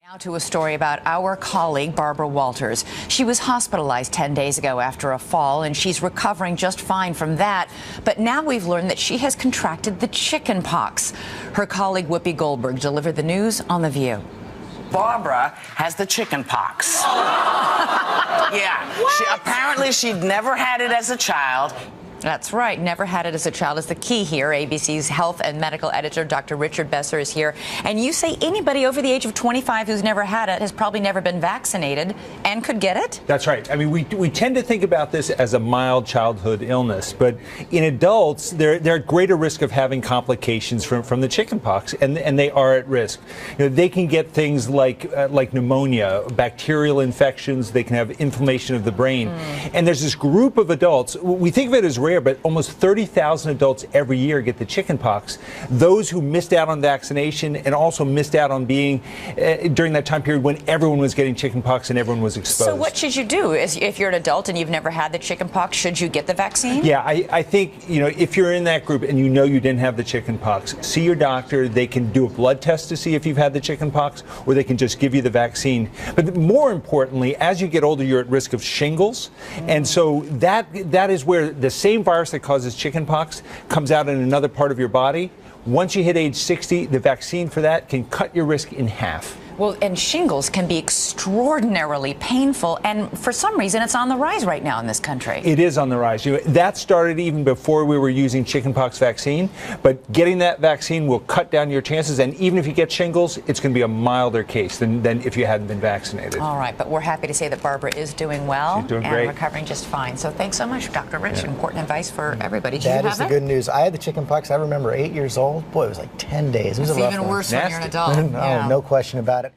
Now to a story about our colleague, Barbara Walters. She was hospitalized 10 days ago after a fall, and she's recovering just fine from that. But now we've learned that she has contracted the chicken pox. Her colleague, Whoopi Goldberg, delivered the news on The View. Barbara has the chicken pox. Yeah. Apparently she'd never had it as a child. That's right. Never had it as a child is the key here. ABC's health and medical editor, Dr. Richard Besser, is here. And you say anybody over the age of 25 who's never had it has probably never been vaccinated and could get it? That's right. I mean, we tend to think about this as a mild childhood illness, but in adults, they're at greater risk of having complications from the chickenpox, and they are at risk. You know, they can get things like pneumonia, bacterial infections. They can have inflammation of the brain. And there's this group of adults. We think of it as rare, but almost 30,000 adults every year get the chickenpox. Those who missed out on vaccination and also missed out on being during that time period when everyone was getting chickenpox and everyone was exposed. So what should you do? If you're an adult and you've never had the chickenpox, should you get the vaccine? Yeah, I think, you know, if you're in that group and you know you didn't have the chickenpox, see your doctor. They can do a blood test to see if you've had the chickenpox, or they can just give you the vaccine. But more importantly, as you get older, you're at risk of shingles. And so that is where the same virus that causes chickenpox comes out in another part of your body. Once you hit age 60, the vaccine for that can cut your risk in half. Well, and shingles can be extraordinarily painful, and for some reason it's on the rise right now in this country. It is on the rise. That started even before we were using chickenpox vaccine, but getting that vaccine will cut down your chances, and even if you get shingles, it's going to be a milder case than if you hadn't been vaccinated. All right, but we're happy to say that Barbara is doing well. She's doing and great. Recovering just fine. So thanks so much, Dr. Rich. Yeah. Important advice for everybody. Did That you is have the it? good news. I had the chickenpox. I remember 8 years old. Boy, it was like 10 days. It was It's a rough even one. worse when you're an Nasty. adult. No question about it.